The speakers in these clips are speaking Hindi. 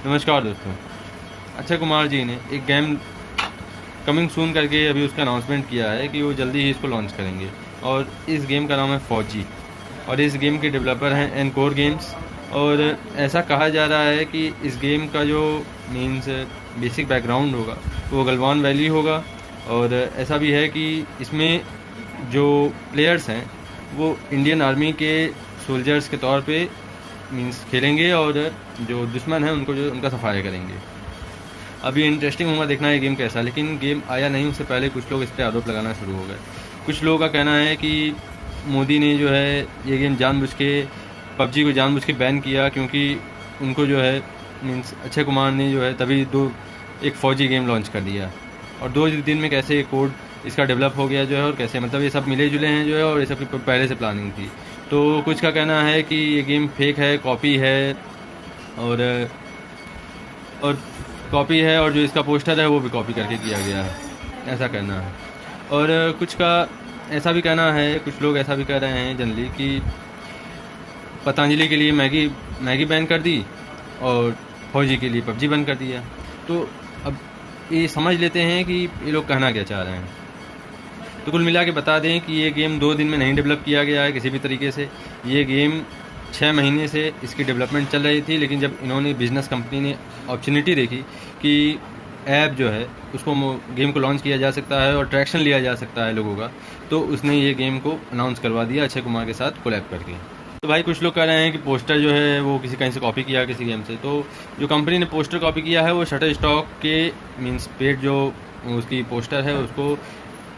नमस्कार दोस्तों। अक्षय कुमार जी ने एक गेम कमिंग सून करके अभी उसका अनाउंसमेंट किया है कि वो जल्दी ही इसको लॉन्च करेंगे और इस गेम का नाम है फौजी और इस गेम के डेवलपर हैं एनकोर गेम्स। और ऐसा कहा जा रहा है कि इस गेम का जो मीन्स बेसिक बैकग्राउंड होगा वो गलवान वैली होगा और ऐसा भी है कि इसमें जो प्लेयर्स हैं वो इंडियन आर्मी के सोल्जर्स के तौर पे मीन्स खेलेंगे और जो दुश्मन है उनको जो उनका सफाया करेंगे। अभी इंटरेस्टिंग होगा देखना ये गेम कैसा, लेकिन गेम आया नहीं उससे पहले कुछ लोग इस पर आरोप लगाना शुरू हो गए। कुछ लोगों का कहना है कि मोदी ने जो है ये गेम जानबूझ के पबजी को जानबूझ के बैन किया क्योंकि उनको जो है मीन्स अक्षय कुमार ने जो है तभी एक फ़ौजी गेम लॉन्च कर दिया और 2 दिन में कैसे कोड इसका डेवलप हो गया जो है और कैसे मतलब ये सब मिले जुले हैं जो है और ये सब की पहले से प्लानिंग थी। तो कुछ का कहना है कि ये गेम फेक है, कॉपी है और कॉपी है और जो इसका पोस्टर है वो भी कॉपी करके किया गया है, ऐसा कहना है। और कुछ का ऐसा भी कहना है, कुछ लोग ऐसा भी कह रहे हैं जनरली कि पतंजलि के लिए मैगी बैन कर दी और फौजी के लिए पबजी बैन कर दिया। तो अब ये समझ लेते हैं कि ये लोग कहना क्या चाह रहे हैं। तो कुल मिला के बता दें कि ये गेम 2 दिन में नहीं डेवलप किया गया है किसी भी तरीके से। ये गेम 6 महीने से इसकी डेवलपमेंट चल रही थी, लेकिन जब इन्होंने बिजनेस कंपनी ने अपॉर्चुनिटी देखी कि ऐप जो है उसको गेम को लॉन्च किया जा सकता है और ट्रैक्शन लिया जा सकता है लोगों का, तो उसने ये गेम को अनाउंस करवा दिया अक्षय कुमार के साथ कोलैब करके। तो भाई कुछ लोग कह रहे हैं कि पोस्टर जो है वो कहीं से कॉपी किया किसी गेम से। तो जो कंपनी ने पोस्टर कॉपी किया है वो शटर स्टॉक के मीन्स पेड जो उसकी पोस्टर है उसको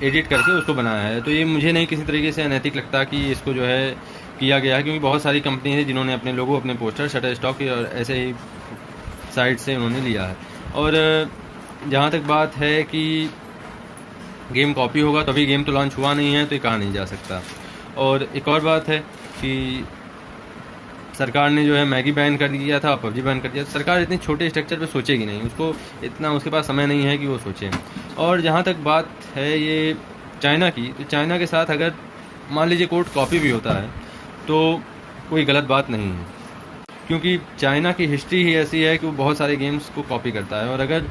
एडिट करके उसको बनाया है। तो ये मुझे नहीं किसी तरीके से अनैतिक लगता कि इसको जो है किया गया है, क्योंकि बहुत सारी कंपनी है जिन्होंने अपने लोगो अपने पोस्टर शटर स्टॉक के और ऐसे ही साइट से उन्होंने लिया है। और जहाँ तक बात है कि गेम कॉपी होगा तो अभी गेम तो लॉन्च हुआ नहीं है तो ये कहा नहीं जा सकता। और एक और बात है कि सरकार ने जो है मैगी बैन कर दिया था, पबजी बैन कर दिया। सरकार इतने छोटे स्ट्रक्चर पे सोचेगी नहीं, उसको इतना उसके पास समय नहीं है कि वो सोचे। और जहाँ तक बात है ये चाइना की, तो चाइना के साथ अगर मान लीजिए कोड कॉपी भी होता है तो कोई गलत बात नहीं है, क्योंकि चाइना की हिस्ट्री ही ऐसी है कि वो बहुत सारे गेम्स को कॉपी करता है और अगर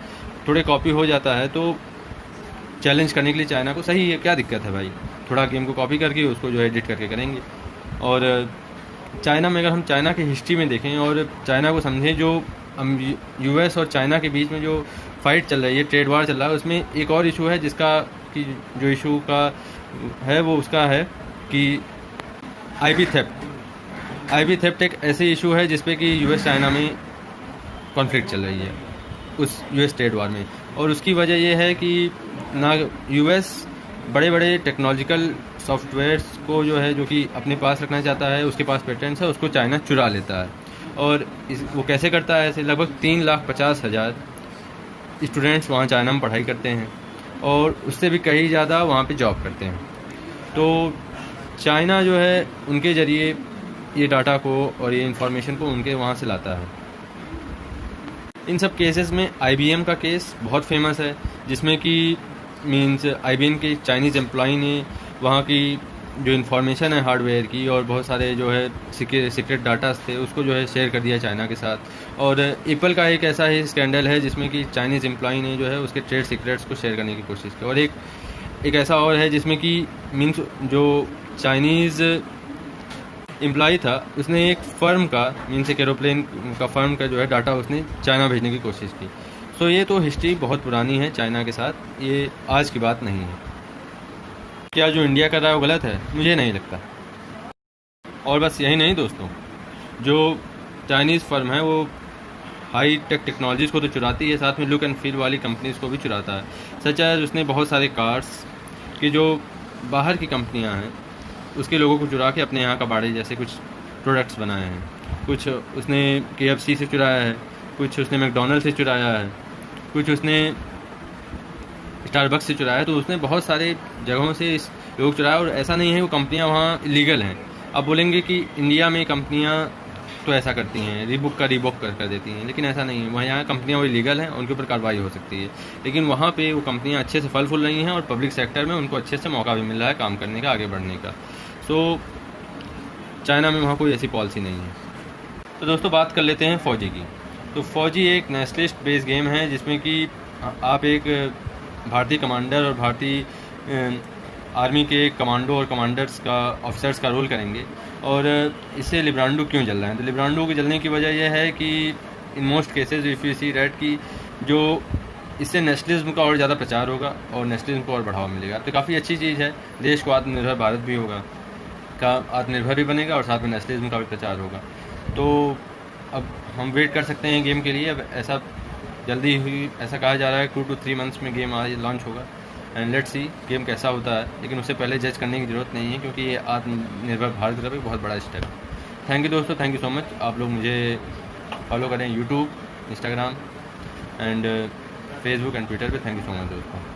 थोड़े कॉपी हो जाता है तो चैलेंज करने के लिए चाइना को सही है, क्या दिक्कत है भाई, थोड़ा गेम को कॉपी करके उसको जो है एडिट करके करेंगे। और चाइना में अगर हम चाइना की हिस्ट्री में देखें और चाइना को समझें, जो यूएस और चाइना के बीच में जो फाइट चल रही है, ट्रेड वार चल रहा है, उसमें एक और इशू है जिसका कि जो इशू का है वो उसका है कि आईपी थेफ्ट एक ऐसे इशू है जिसपे कि यूएस चाइना में कॉन्फ्लिक्ट चल रही है उस यूएस ट्रेड वार में। और उसकी वजह यह है कि ना यूएस बड़े बड़े टेक्नोलॉजिकल सॉफ्टवेयर्स को जो है जो कि अपने पास रखना चाहता है, उसके पास पेटेंट्स है, उसको चाइना चुरा लेता है। और वो कैसे करता है? ऐसे लगभग 3,50,000 स्टूडेंट्स वहाँ चाइना में पढ़ाई करते हैं और उससे भी कहीं ज़्यादा वहाँ पे जॉब करते हैं। तो चाइना जो है उनके ज़रिए ये डाटा को और ये इन्फॉर्मेशन को उनके वहाँ से लाता है। इन सब केसेस में IBM का केस बहुत फेमस है, जिसमें कि मीन्स IBM के चाइनीज़ एम्प्लॉई ने वहाँ की जो इन्फॉर्मेशन है हार्डवेयर की और बहुत सारे जो है सीक्रेट डाटास थे उसको जो है शेयर कर दिया चाइना के साथ। और एप्पल का एक ऐसा ही स्कैंडल है जिसमें कि चाइनीज़ एम्प्लॉई ने जो है उसके ट्रेड सीक्रेट्स को शेयर करने की कोशिश की। और एक ऐसा और है जिसमें कि मीन्स जो चाइनीज़ एम्प्लॉई था उसने एक फर्म का मीन्स एक एरोप्लेन का फर्म का जो है डाटा उसने चाइना भेजने की कोशिश की। सो ये तो हिस्ट्री बहुत पुरानी है चाइना के साथ, ये आज की बात नहीं है। क्या जो इंडिया कर रहा है वो गलत है? मुझे नहीं लगता। और बस यही नहीं दोस्तों, जो चाइनीज़ फर्म है वो हाई टेक टेक्नोलॉजीज़ को तो चुराती है, साथ में लुक एंड फील वाली कंपनीज़ को भी चुराता है। सच है उसने बहुत सारे कार्स की जो बाहर की कंपनियां हैं उसके लोगों को चुरा के अपने यहाँ का बाड़े जैसे कुछ प्रोडक्ट्स बनाए हैं। कुछ उसने KFC से चुराया है, कुछ उसने मैकडोनल्ड से चुराया है, कुछ उसने स्टारबक्स से चुराया है। तो उसने बहुत सारे जगहों से लोग चुराया और ऐसा नहीं है वो कंपनियां वहाँ इलीगल हैं। अब बोलेंगे कि इंडिया में कंपनियां तो ऐसा करती हैं, रीबुक कर देती हैं, लेकिन ऐसा नहीं है। वहाँ यहाँ कंपनियां वो इलीगल हैं, उनके ऊपर कार्रवाई हो सकती है, लेकिन वहाँ पे वो कंपनियां अच्छे से फल फूल रही हैं और पब्लिक सेक्टर में उनको अच्छे से मौका भी मिल रहा है काम करने का, आगे बढ़ने का। सो चाइना में वहाँ कोई ऐसी पॉलिसी नहीं है। तो दोस्तों बात कर लेते हैं फ़ौजी की। तो फौजी एक नेशनलिस्ट बेस्ड गेम है जिसमें कि आप एक भारतीय कमांडर और भारतीय आर्मी के कमांडो और कमांडर्स का ऑफिसर्स का रोल करेंगे। और इससे लिब्रांडो क्यों जल रहा है, तो लिब्रांडो के जलने की वजह यह है कि in most cases if you see that कि जो इससे नेशनलिज्म का और ज़्यादा प्रचार होगा और नेशनलिज्म को और बढ़ावा मिलेगा। तो काफ़ी अच्छी चीज़ है, देश को आत्मनिर्भर भारत भी होगा, का आत्मनिर्भर भी बनेगा और साथ में नेशनलिज्म का भी प्रचार होगा। तो अब हम वेट कर सकते हैं गेम के लिए। अब ऐसा जल्दी हुई ऐसा कहा जा रहा है 2 to 3 मंथ्स में गेम आज लॉन्च होगा एंड लेट्स सी गेम कैसा होता है। लेकिन उससे पहले जज करने की ज़रूरत नहीं है क्योंकि ये आत्मनिर्भर भारत की तरफ एक बहुत बड़ा स्टेप है। थैंक यू दोस्तों, थैंक यू सो मच। आप लोग मुझे फॉलो करें YouTube, Instagram and Facebook and Twitter पे। थैंक यू सो मच दोस्तों।